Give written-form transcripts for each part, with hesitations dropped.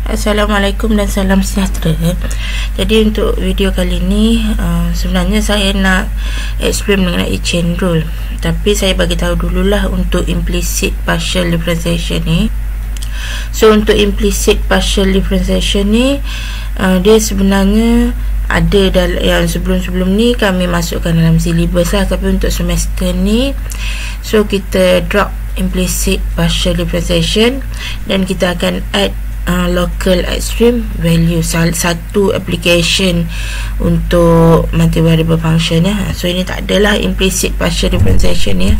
Assalamualaikum dan salam sejahtera. Jadi untuk video kali ni sebenarnya saya nak explain mengenai chain rule, tapi saya bagi tahu dululah untuk implicit partial differentiation ni. So untuk implicit partial differentiation ni dia sebenarnya ada dalam yang sebelum-sebelum ni kami masukkan dalam silibus lah, tapi untuk semester ni so kita drop implicit partial differentiation dan kita akan add local extreme value, satu application untuk multivariable function ya. So ini tak adalah implicit partial differentiation ya.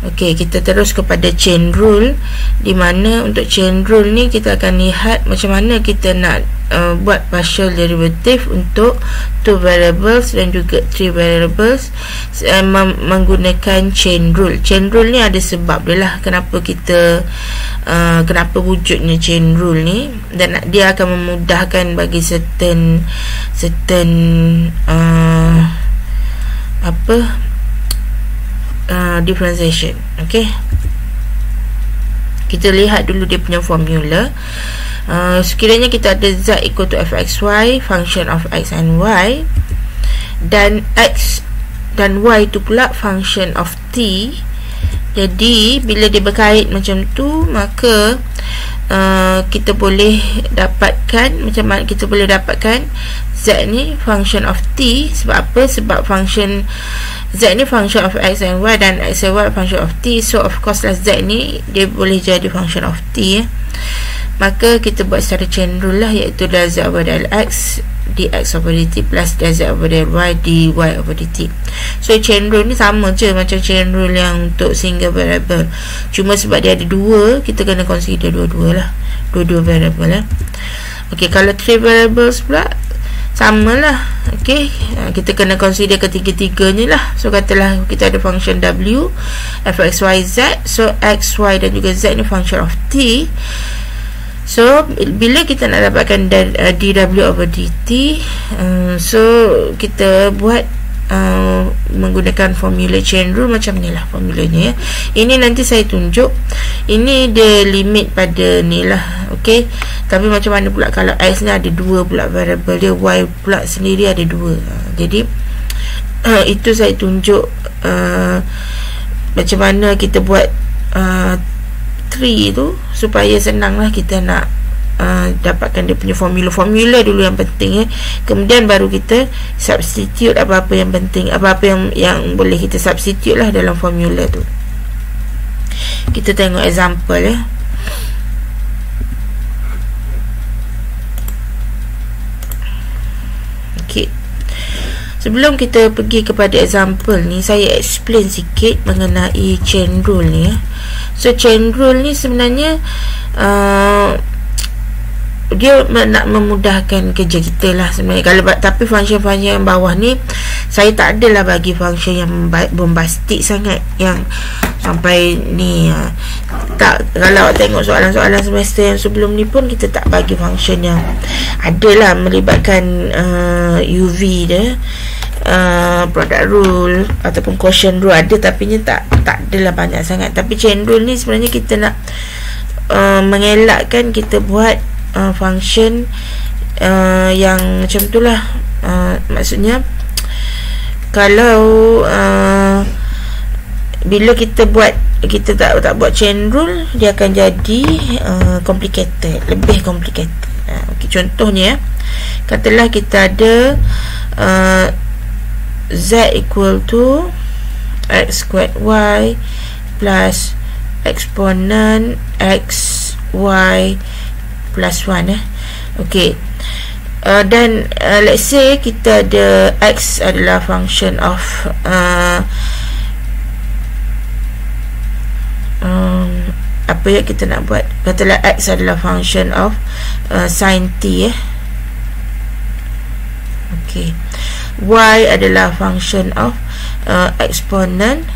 Okey, kita terus kepada chain rule, di mana untuk chain rule ni kita akan lihat macam mana kita nak buat partial derivative untuk 2 variables dan juga 3 variables menggunakan chain rule. Chain rule ni ada sebab dia lah kenapa kita kenapa wujudnya chain rule ni, dan dia akan memudahkan bagi certain differentiation. Okey, kita lihat dulu dia punya formula. Sekiranya kita ada z equal to fxy, function of x and y, dan x dan y tu pula function of t. Jadi bila dia berkait macam tu, maka kita boleh dapatkan macam mana kita boleh dapatkan z ni function of t. Sebab apa? Sebab function z ni function of x and y dan x and y function of t. So of course lah z ni dia boleh jadi function of t ya. Maka kita buat secara chain rule lah, iaitu del z over del x dx over dt plus del z over del y dy over dt. So chain rule ni sama je macam chain rule yang untuk single variable, cuma sebab dia ada dua, kita kena consider dua-dua lah, dua-dua variable lah. Ok, kalau 3 variables pula samalah. Ok, kita kena consider ketiga-tiganya lah. So katalah kita ada function w fx y z, so x, y dan juga z ni function of t. So bila kita nak dapatkan dw over dt, so kita buat menggunakan formula chain rule macam ni lah formulanya ya. Ini nanti saya tunjuk, ini dia limit pada ni lah. Ok, tapi macam mana pula kalau x ni ada dua pula variable dia, y pula sendiri ada dua. Jadi itu saya tunjuk macam mana kita buat tree tu supaya senang lah kita nak dapatkan dia punya formula dulu yang penting kemudian baru kita substitute apa-apa yang penting, apa-apa yang boleh kita substitute lah dalam formula tu. Kita tengok example ya. Okay, sebelum kita pergi kepada example ni, saya explain sikit mengenai chain rule ni ya. So chain rule ni sebenarnya dia nak memudahkan kerja kita lah sebenarnya. Kalau tapi function-function yang bawah ni saya tak adalah bagi function yang bombastik sangat yang sampai ni tak. Kalau tengok soalan-soalan semester yang sebelum ni pun kita tak bagi function yang adalah melibatkan UV dia, product rule ataupun quotient rule ada, tapi tak adalah banyak sangat. Tapi chain rule ni sebenarnya kita nak mengelakkan kita buat function yang macam tu lah. Maksudnya kalau bila kita tak buat chain rule, dia akan jadi complicated, lebih complicated. Okay, contohnya katalah kita ada z equal to x squared y plus exponent x y plus 1 ok, dan let's say kita ada x adalah function of apa yang kita nak buat, katalah x adalah function of sin t ok, y adalah function of exponent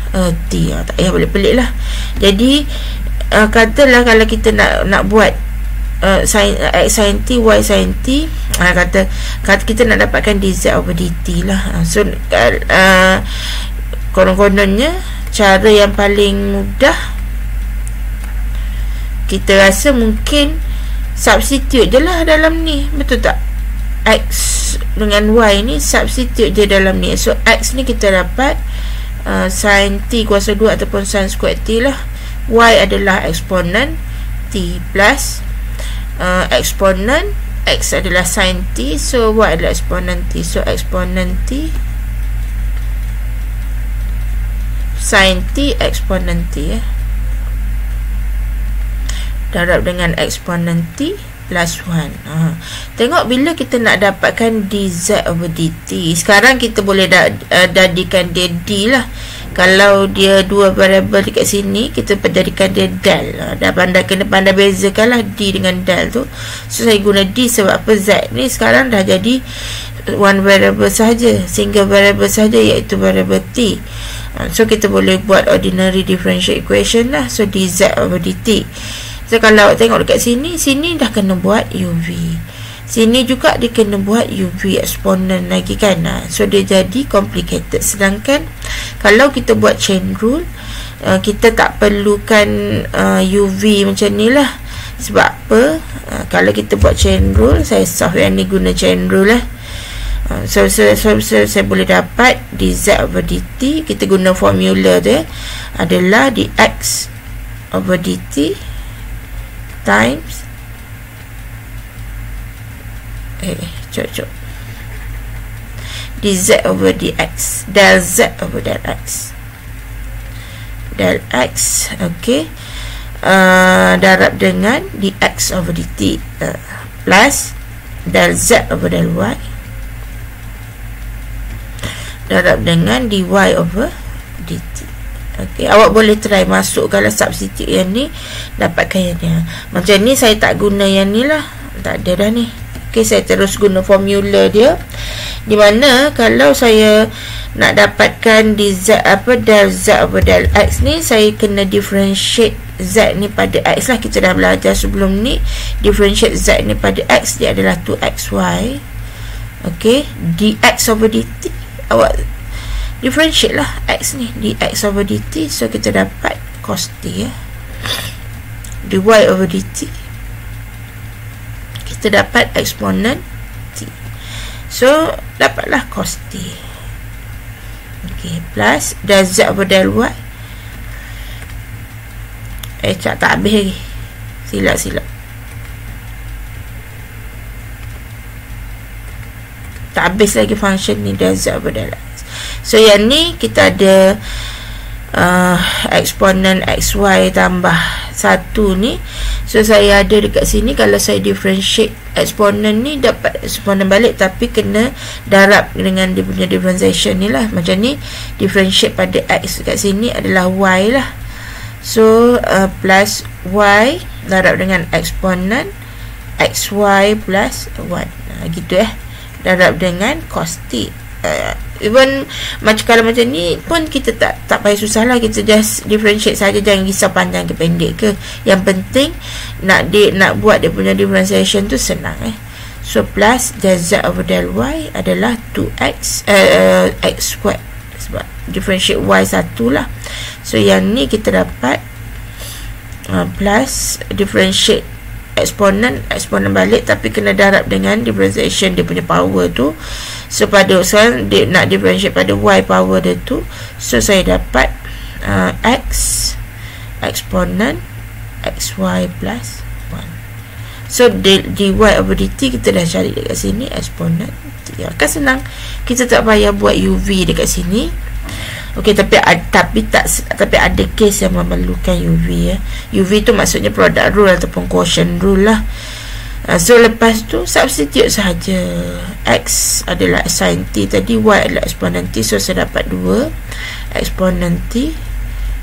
t. Tak payah pelik-pelik lah. Jadi katalah kalau kita nak buat sin x sin t, y sin t, kata kita nak dapatkan dz over dt lah. So konon-kononnya cara yang paling mudah kita rasa mungkin substitute je lah dalam ni, betul tak? X dengan Y ni substitute je dalam ni. So X ni kita dapat sin T kuasa 2 ataupun sin square T lah. Y adalah eksponen T plus eksponen X adalah sin T, so Y adalah eksponen T. So eksponen T sin T eksponen T darab dengan eksponen T plus 1. Tengok bila kita nak dapatkan dz over dt. Sekarang kita boleh jadikan dia d lah. Kalau dia dua variable dekat sini, kita jadikan dia del. Dah kena pandai bezakan lah d dengan del tu. So saya guna d sebab apa? Z ni sekarang dah jadi one variable sahaja, single variable sahaja, iaitu variable t. So kita boleh buat ordinary differential equation lah. So dz over dt. So kalau tengok dekat sini dah kena buat UV. Sini juga dia kena buat UV eksponen lagi kan. So dia jadi complicated. Sedangkan kalau kita buat chain rule, kita tak perlukan UV macam ni lah. Sebab apa? Kalau kita buat chain rule, saya solve yang ni guna chain rule lah. So saya boleh dapat dz over dt. Kita guna formula dia adalah dx over dt times cocok dz over dx del z over del x okey, darab dengan dx over dt plus del z over del y darab dengan dy over dt. Okey, awak boleh try masukkanlah substitute yang ni, dapatkan yang ni. Macam ni saya tak guna yang ni lah, tak ada dah ni. Okey, saya terus guna formula dia, di mana kalau saya nak dapatkan dz del z over del x ni, saya kena differentiate z ni pada x lah. Kita dah belajar sebelum ni, differentiate z ni pada x, dia adalah 2xy. Okey, dx over dt, awak differentiate lah x ni, dx over dt. So kita dapat cos t dy over dt, kita dapat eksponen t. So dapatlah cos t. Okey, plus del z over del y. Tak habis lagi, silap tak habis lagi function ni, del z over del x. So yang ni kita ada eksponen xy tambah 1 ni. So saya ada dekat sini, kalau saya differentiate eksponen ni, dapat eksponen balik, tapi kena darab dengan dia punya differentiation ni lah. Macam ni, differentiate pada x dekat sini adalah y lah. So plus y darab dengan eksponen xy plus 1, gitu darab dengan cos t. Even kalau macam ni pun kita tak payah susah lah, kita just differentiate saja, jangan risau panjang ke pendek ke. Yang penting nak buat dia punya differentiation tu senang So plus del z over del y adalah 2x x squared, sebab differentiate y 1 lah. So yang ni kita dapat plus differentiate eksponen balik, tapi kena darab dengan differentiation dia punya power tu. So pada sekarang dia nak differentiate pada y power dia tu. So saya dapat x eksponen xy plus 1. So dy over dt kita dah cari dekat sini, eksponen t. Kan senang, kita tak payah buat uv dekat sini. Okey, tapi ada case yang memerlukan UV UV tu maksudnya product rule ataupun quotient rule lah. So lepas tu substitute sahaja. X adalah sin t tadi, y adalah eksponen t. So saya dapat 2 eksponen t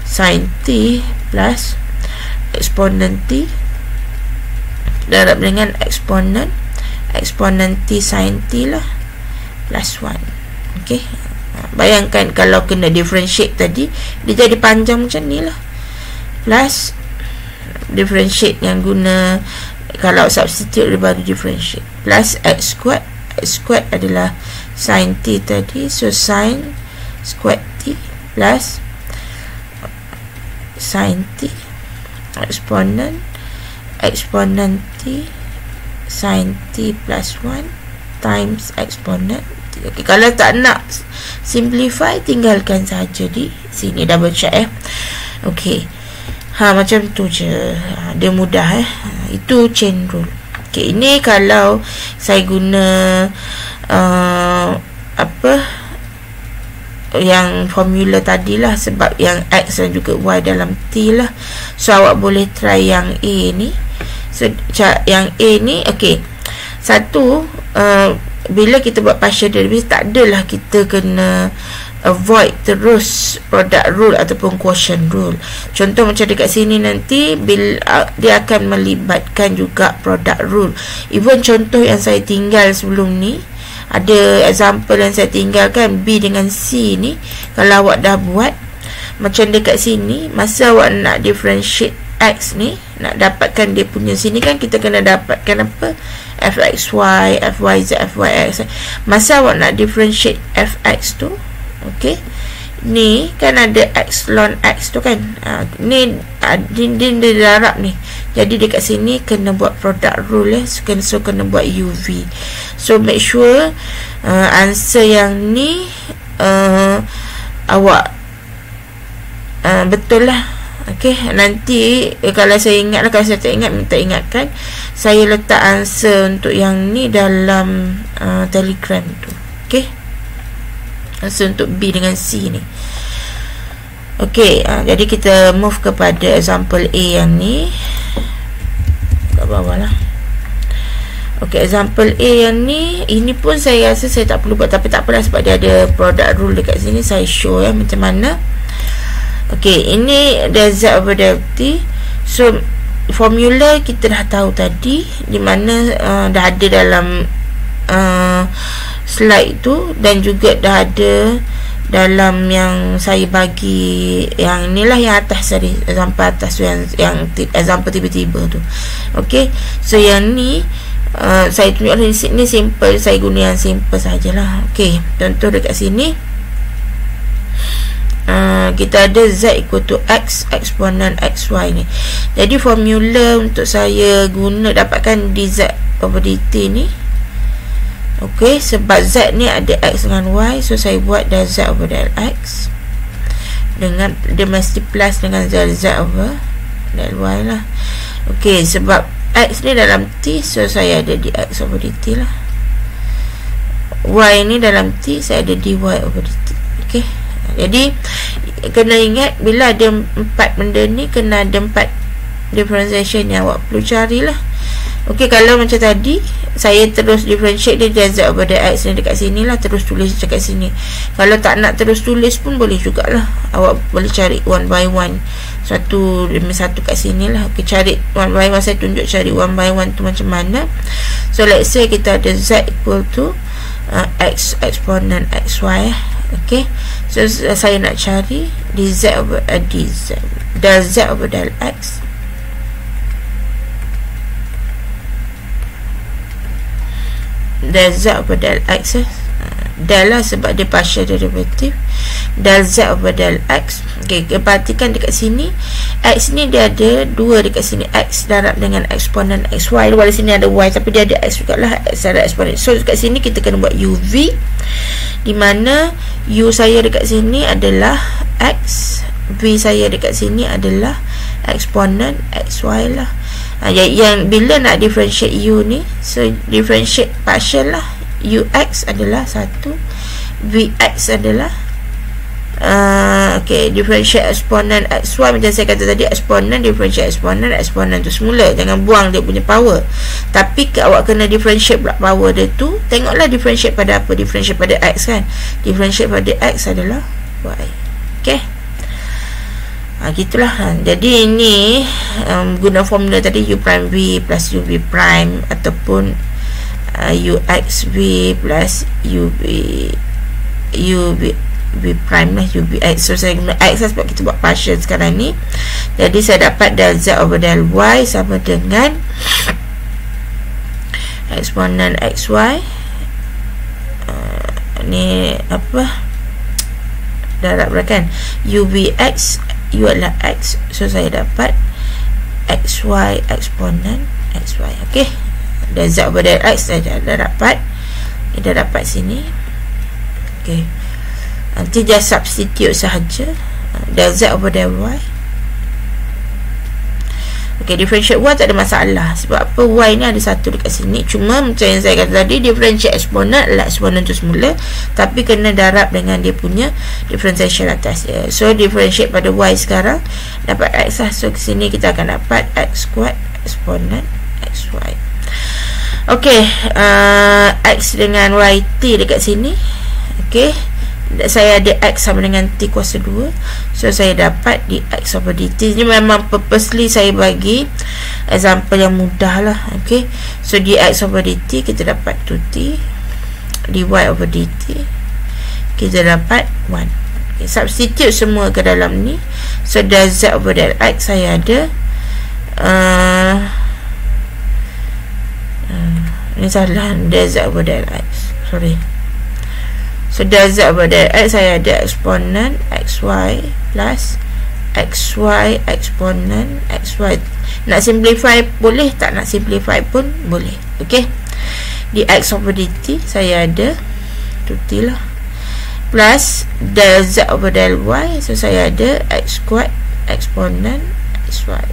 sin t plus eksponen t darab dengan eksponen t sin t lah plus 1. Okey, bayangkan kalau kena differentiate tadi, dia jadi panjang macam ni lah. Plus differentiate yang guna, kalau substitute dia baru differentiate, plus x squared adalah sin t tadi. So sin squared t plus sin t eksponen t sin t plus 1 times exponent. Okay, kalau tak nak simplify, tinggalkan saja di sini, double check okay. Macam tu je, dia mudah itu chain rule. Okay, ini kalau saya guna yang formula tadilah, sebab yang X dan juga Y dalam T lah. So awak boleh try yang A ni. So yang A ni, okay, satu, bila kita buat partial derivative, tak adalah kita kena avoid terus product rule ataupun quotient rule. Contoh macam dekat sini nanti, bila dia akan melibatkan juga product rule. Even contoh yang saya tinggal sebelum ni, ada example yang saya tinggalkan, B dengan C ni, kalau awak dah buat macam dekat sini, masa awak nak differentiate X ni, nak dapatkan dia punya sini kan, kita kena dapatkan apa? Fxy, fyz, fyx. Masa awak nak differentiate fx tu, okay, ni kan ada epsilon x tu kan, ni dia darab ni. Jadi dekat sini kena buat product rule so kena buat UV. So make sure answer yang ni awak betul lah. Okay, nanti kalau saya ingat lah, kalau saya tak ingat, minta ingatkan. Saya letak answer untuk yang ni dalam Telegram tu. Okay, answer untuk B dengan C ni. Okay, jadi kita move kepada example A yang ni kat bawah lah. Okay, example A yang ni, ini pun saya rasa saya tak perlu buat, tapi tak apalah sebab dia ada product rule dekat sini. Saya show macam mana. Okay, ini del Z over del T. So formula kita dah tahu tadi, di mana dah ada dalam slide tu, dan juga dah ada dalam yang saya bagi yang inilah, yang atas tadi, example atas tu, yang example tiba-tiba tu. Okay, so yang ni saya tunjuk di sini simple, saya guna yang simple sajalah. Okay, contoh dekat sini kita ada Z equal to X eksponen XY ni. Jadi formula untuk saya guna dapatkan dz over dt ni, ok, sebab Z ni ada X dengan Y, so saya buat del Z over del X, dengan dia mesti plus dengan del Z over del Y lah. Ok, sebab X ni dalam T, so saya ada dx over dt lah. Y ni dalam T, saya ada dy over dt. Ok, jadi kena ingat, bila ada 4 benda ni, kena ada 4 differentiation yang awak perlu carilah. Ok, kalau macam tadi saya terus differentiate dia del Z over del X ni dekat sini lah, terus tulis dekat sini. Kalau tak nak terus tulis pun boleh jugalah, awak boleh cari one by one, satu demi satu kat sini lah. Ok, cari one by one, saya tunjuk cari one by one tu macam mana. So let's say kita ada Z equal to X eksponen XY. Ok, so saya nak cari dz over dz del Z over del X del Z over del X del lah sebab dia partial derivative, del Z over del X. Ok, perhatikan dekat sini X ni dia ada 2 dekat sini, X darab dengan eksponen XY. Walaupun sini ada Y, tapi dia ada X juga lah, X ada eksponen. So dekat sini kita kena buat UV, di mana U saya dekat sini adalah X, V saya dekat sini adalah eksponen XY lah. Yang bila nak differentiate U ni, so differentiate partial lah, UX adalah 1, VX adalah ok, differentiate eksponen XY macam saya kata tadi, eksponen differentiate eksponen tu semula, jangan buang dia punya power. Tapi awak kena differentiate pula power dia tu, tengoklah differentiate pada apa, differentiate pada X kan, differentiate pada X adalah Y. Ok, gitulah. Jadi ini guna formula tadi, U prime V plus UV prime, ataupun UXV plus UV prime lah, UVX. So saya guna X lah sebab kita buat partial sekarang ni. Jadi saya dapat del Z over del Y sama dengan eksponen XY ni apa, darab kan, UVX, U adalah X, so saya dapat XY eksponen XY. Ok, Del Z over del X dah dapat. Kita dapat sini. Okey. Nanti dia substitute sahaja. Del Z over del Y. Okey, differentiate Y tak ada masalah. Sebab apa? Y ni ada satu dekat sini. Cuma macam yang saya kata tadi, differentiate eksponen adalah eksponen tu semula, tapi kena darab dengan dia punya differentiation atas dia. So differentiate pada Y sekarang, dapat X lah. So kesini kita akan dapat X squared eksponen XY. Okey, X dengan YT dekat sini. Okey, saya ada X sama dengan T kuasa 2. So saya dapat di X over dt. Ini memang purposely saya bagi example yang mudah lah. Okey, so di X over dt kita dapat 2T, di Y over dt kita dapat 1. Okay, substitute semua ke dalam ni. So del Z over del X saya ada ini salah, del Z over del X, sorry. So del Z over del X saya ada eksponen XY plus XY eksponen XY. Nak simplify boleh, tak nak simplify pun boleh. Okey, di X over dt saya ada 2T lah, plus del Z over del Y. So saya ada X squared eksponen XY.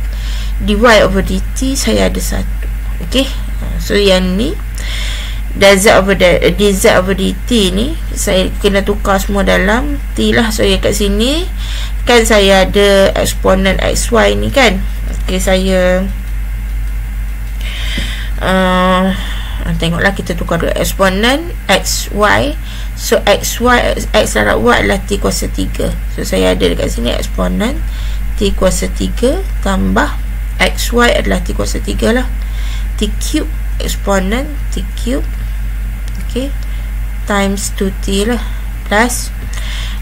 Di Y over dt saya ada 1. Okey, so yang ni del Z over dz over dt ni saya kena tukar semua dalam T lah. So yang kat sini kan saya ada eksponen XY ni kan. Okey, saya tengoklah, kita tukar dulu eksponen XY. So XY, X darab Y adalah T kuasa 3. So saya ada dekat sini eksponen T kuasa 3 tambah XY adalah T kuasa 3 lah, T cube eksponen T cube. Okay, times 2T lah, plus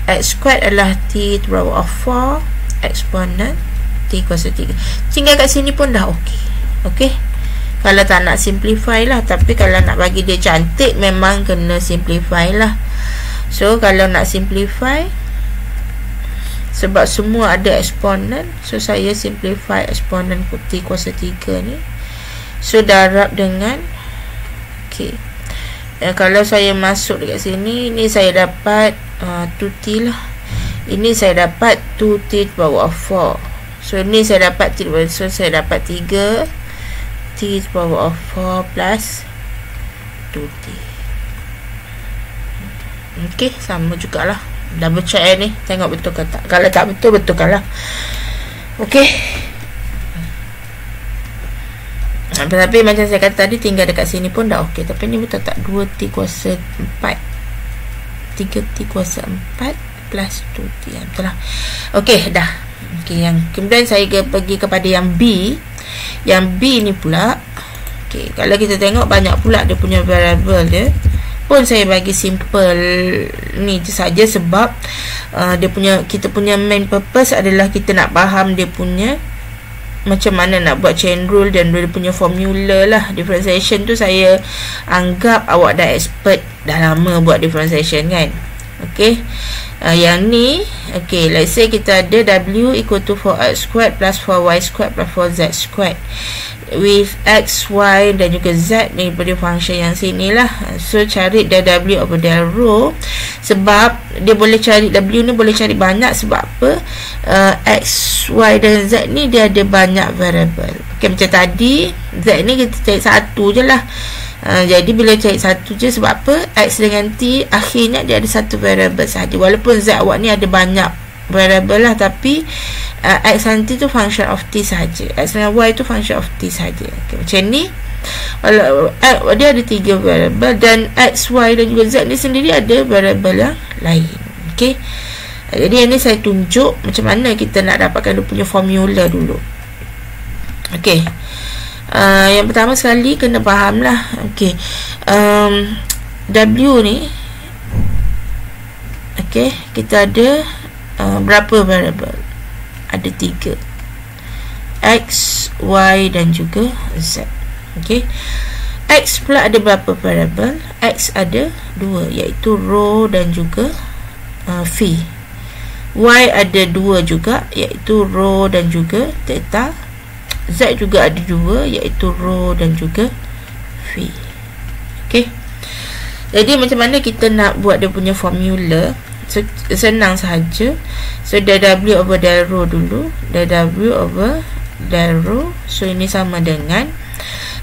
X squared adalah T to the power of 4 eksponen T kuasa 3. Tinggal kat sini pun dah okey. Okey, kalau tak nak simplify lah, tapi kalau nak bagi dia cantik memang kena simplify lah. So kalau nak simplify, sebab semua ada eksponen, so saya simplify eksponen T kuasa 3 ni. So darab dengan okey, kalau saya masuk dekat sini, ni saya dapat 2T lah. Ini saya dapat 2T to the power of 4. So ni saya dapat T, so saya dapat 3T to the power of 4 plus 2T. Okey, sama jugalah. Double check ni, tengok betul ke tak. Kalau tak betul, betulkanlah. Okey, tapi macam saya kata tadi, tinggal dekat sini pun dah okey. Tapi ni betul tak? 2T kuasa 4 3T kuasa 4 plus 2T, betul lah. Okey, dah. Okey, yang kemudian saya pergi kepada yang B. Yang B ni pula, okey, kalau kita tengok banyak pula dia punya variable dia. Pun saya bagi simple ni je saja, sebab kita punya main purpose adalah kita nak faham dia punya macam mana nak buat chain rule dan dia punya formula lah. Differentiation tu saya anggap awak dah expert, dah lama buat differentiation kan. Okey, yang ni okey, let's say kita ada W equal to 4x squared plus 4y squared plus 4z squared with x, y dan juga z daripada function yang sini lah. So cari del W over del rho, sebab dia boleh cari W ni, boleh cari banyak. Sebab apa? X, y dan z ni dia ada banyak variable. Okay, macam tadi z ni kita cari satu je lah. Jadi bila cari satu je, sebab apa? X dengan T akhirnya dia ada satu variable sahaja. Walaupun z awak ni ada banyak variable lah, tapi X dan T tu function of T sahaja, X dan Y tu function of T sahaja. Okay, macam ni. Dia ada 3 variable, dan X, Y dan juga Z ni sendiri ada variable yang lain. Okay, jadi ini saya tunjuk macam mana kita nak dapatkan dia punya formula dulu. Okay, yang pertama sekali kena faham lah. Okay, W ni, okay, kita ada berapa variable? Ada 3, X, Y dan juga Z. Okay, X pula ada berapa variable? X ada 2, iaitu rho dan juga phi. Y ada 2 juga, iaitu rho dan juga theta. Z juga ada 2, iaitu rho dan juga phi. Okey. Jadi macam mana kita nak buat dia punya formula? So, senang sahaja. So del W over del rho dulu. Del W over del rho. So ini sama dengan,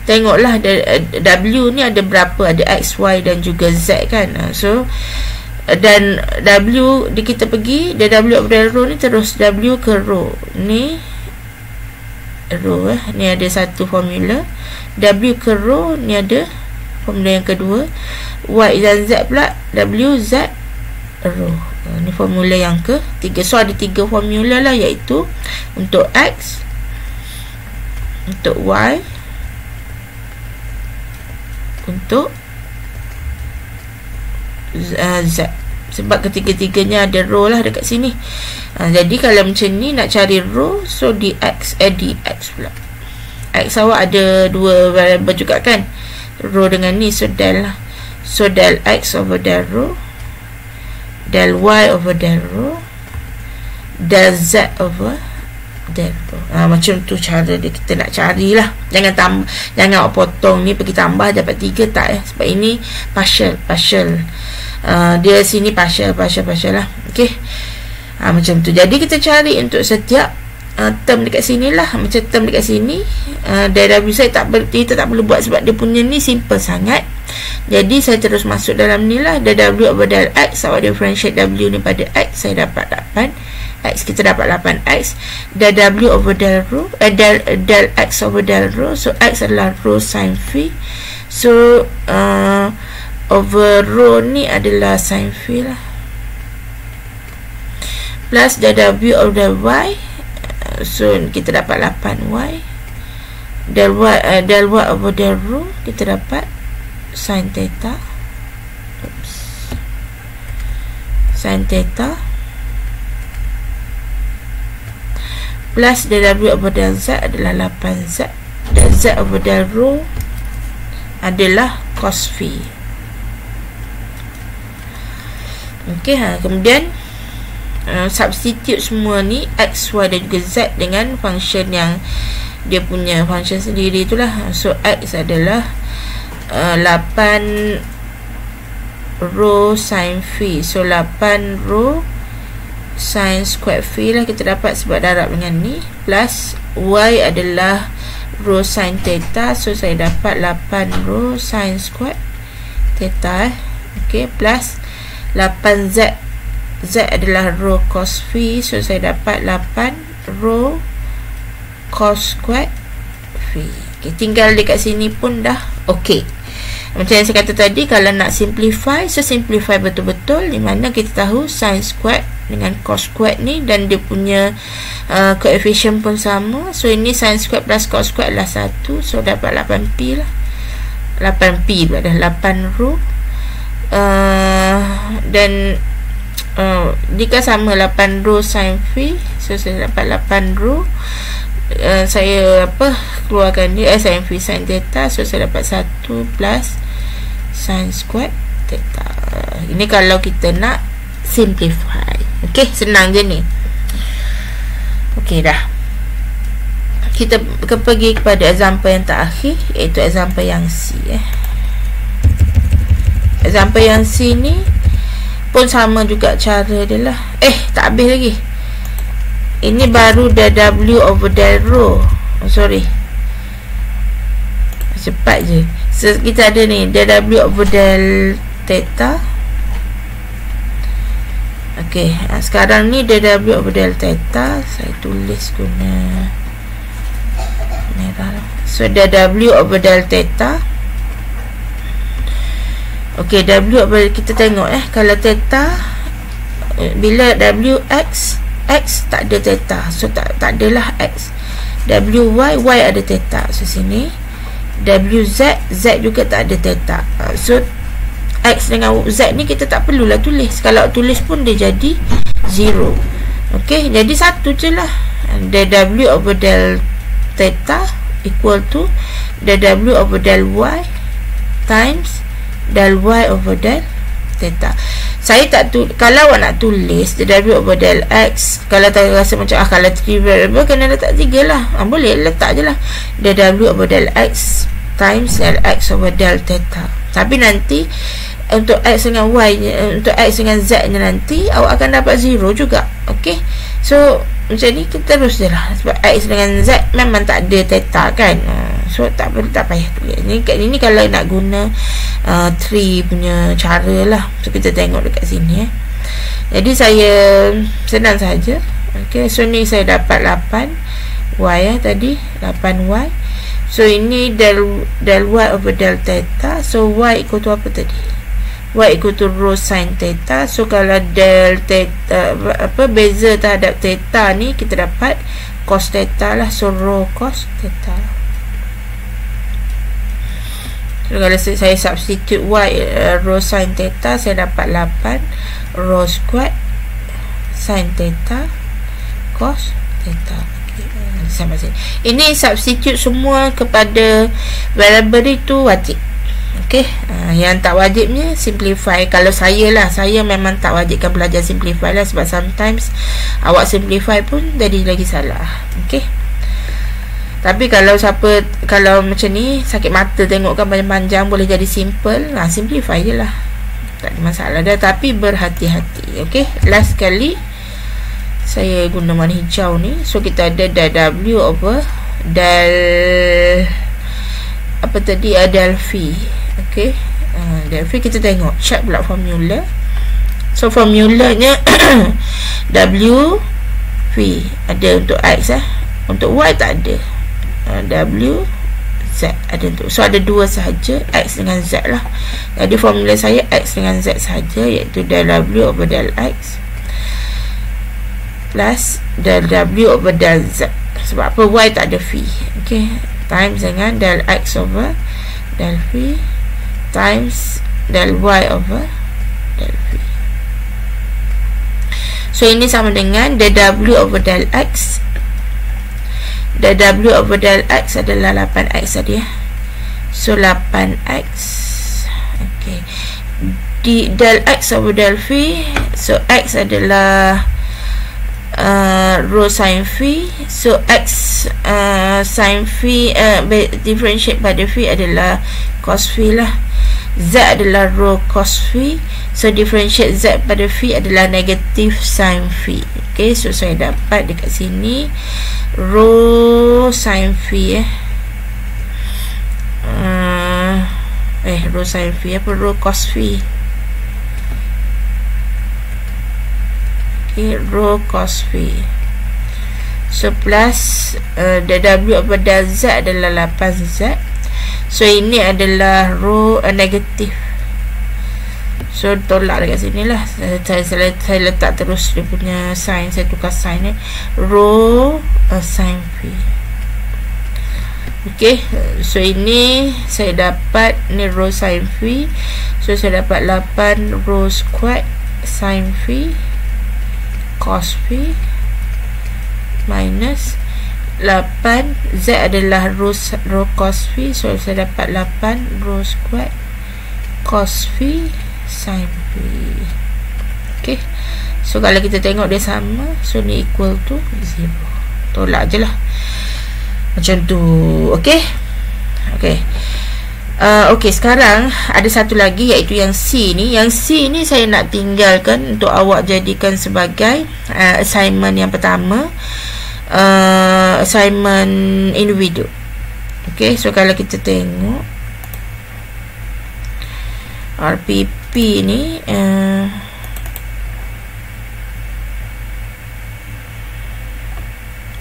tengoklah W ni ada berapa? Ada X, Y dan juga Z kan. So dan W di kita pergi del W over del rho ni terus W ke rho. Ni rho ni ada satu formula. W ke rho ni ada formula yang kedua. Y dan Z pula W Z rho. Ni formula yang ketiga. So ada 3 formula lah, iaitu untuk X, untuk Y, untuk Z. Sebab ketiga-tiganya ada rho lah dekat sini. Jadi kalau macam ni nak cari rho, so dx pula. X awak ada 2 variable juga kan, rho dengan ni. So del lah. So del X over del rho, del Y over del rho, del Z over del rho. Macam tu cara dia kita nak carilah. Jangan awak potong ni pergi tambah dapat 3, tak sebab ini partial. Dia sini partial lah. Okey. Macam tu. Jadi kita cari untuk setiap term dekat sini lah. Macam term dekat sini, dari W saya kita tak perlu buat sebab dia punya ni simple sangat. Jadi saya terus masuk dalam ni lah. Del W over del X, awak differentiate W ni pada X, saya dapat 8X. Kita dapat 8X. Del W over del rho, del X over del rho. So X adalah rho sin phi. So over rho ni adalah sin phi lah. Plus del W over del Y. So kita dapat 8Y. Del Y over del rho kita dapat sin theta. Sin theta. Plus del W over del Z adalah 8Z. Del Z over del rho adalah cos phi. Okey, kemudian substitute semua ni X, Y dan juga Z dengan function yang dia punya function sendiri itulah. So X adalah 8 rho sin phi. So 8 rho sin square phi lah kita dapat sebab darab dengan ni. Plus Y adalah rho sin theta. So saya dapat 8 rho sin square theta. Okay, plus 8Z. Z adalah rho cos phi. So saya dapat 8 rho cos square phi. Okay, tinggal dekat sini pun dah okey. Macam yang saya kata tadi, kalau nak simplify, so simplify betul-betul, di mana kita tahu sin square dengan cos square ni dan dia punya coefficient pun sama. So ini sin square plus cos square adalah 1. So dapat 8pi lah. 8pi pula dah 8 rho. Dan jika sama 8 rho sin phi, so saya dapat 8 rho. Saya keluarkan dia sin phi sin theta. So saya dapat 1 plus sin square theta. Ini kalau kita nak simplify. Okey, senang je ni. Okey dah. Kita pergi kepada example yang terakhir, iaitu example yang C. Example yang C ni pun sama juga cara dia lah. Tak habis lagi. Ini baru del W over del rho. Sorry, cepat je. So kita ada ni del W over del theta. Okey, sekarang ni del W over del theta. Saya tulis guna merah lah. So del W over del theta. Okey, W over, kita tengok kalau theta, bila W X tak ada theta. So tak adalah X. W Y ada theta. So sini W Z juga tak ada theta. So X dengan Z ni kita tak perlulah tulis. Kalau tulis pun dia jadi 0. Okey, jadi satu je lah. Del W over del theta equal to del W over del Y times del Y over del theta. Saya tak kalau awak nak tulis del W over del X, kalau tak rasa macam kalau 3 variable kena letak 3 lah. Boleh letak je lah del W over del X times del X over del theta. Tapi nanti untuk X dengan Y, untuk X dengan Z nya nanti awak akan dapat 0 juga. Okey, so macam ni kita terus je lah, sebab X dengan Z memang tak ada theta kan. So tak payah tulis ni. Kat ni kalau nak guna tree punya cara lah. So kita tengok dekat sini Jadi saya senang saja. Okey, so ni saya dapat 8 Y tadi 8Y. So ini del Y over del theta. So Y equal to apa tadi? Y equal to rho sin theta. So kalau del theta beza terhadap theta ni, kita dapat cos theta lah. So rho cos theta. So kalau saya substitute Y rho sin theta, saya dapat 8 rho squared sin theta cos theta. Sama saja. Ini substitute semua kepada variable itu wajib. Okey, yang tak wajibnya simplify. Kalau saya lah, saya memang tak wajibkan belajar simplify lah, sebab sometimes awak simplify pun jadi lagi salah. Okey. Tapi kalau macam ni sakit mata tengokkan panjang-panjang, boleh jadi simple, simplify je lah, tak ada masalah dah. Tapi berhati-hati. Okey, last sekali saya guna warna hijau ni. So kita ada del W over del apa tadi, del V. Okey, del V kita tengok, check pula formula. So formulanya W V ada untuk X untuk Y tak ada. W Z ada untuk, so ada dua sahaja, X dengan Z lah. Jadi formula saya X dengan Z sahaja, iaitu del W over del X plus del W over del Z. Sebab apa? Y tak ada V. Okey, times dengan del X over del V times del Y over del V. So ini sama dengan del W over del X. Del W over del X adalah 8X tadi So 8X. Okey, di del X over del V, so X adalah rho sin V. So X sin V differentiate pada V adalah cos V lah. Z adalah rho cos V. So differentiate Z pada V adalah negative sin V. Okay, so saya dapat dekat sini rho sin V rho sin V apa, rho cos V. Rho cos V. So plus del W over del Z adalah 8Z. So ini adalah rho negatif. So tolak dekat sini lah. Saya letak terus dia punya sign. Saya tukar sign ni, rho sin V. Okay, so ini saya dapat ni rho sin V. So saya dapat 8 rho squared sin V cos V minus 8 Z adalah rho cos V. So saya dapat 8 rho squared cos V sin V. Okay, so kalau kita tengok dia sama, so ni equal to 0. Tolak je lah macam tu. Okay. Okey, sekarang ada satu lagi, iaitu yang C ni. Yang C ni saya nak tinggalkan untuk awak jadikan sebagai assignment yang pertama, assignment individu. Okey, so kalau kita tengok RPP ni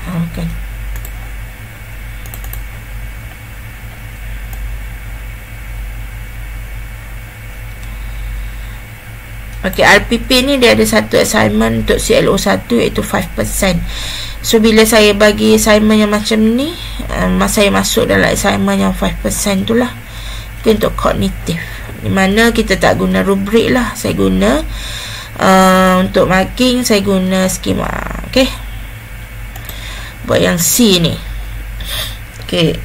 okay. Okey, RPP ni dia ada satu assignment untuk CLO1, iaitu 5%. So bila saya bagi assignment yang macam ni, saya masuk dalam assignment yang 5% tu lah. Okay, untuk kognitif, di mana kita tak guna rubrik lah. Saya guna untuk marking, saya guna skema. Okay, buat yang C ni. Okay,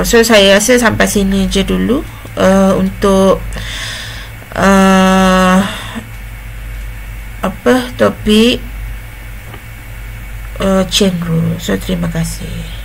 so saya rasa sampai sini je dulu untuk topik chain rule. So terima kasih.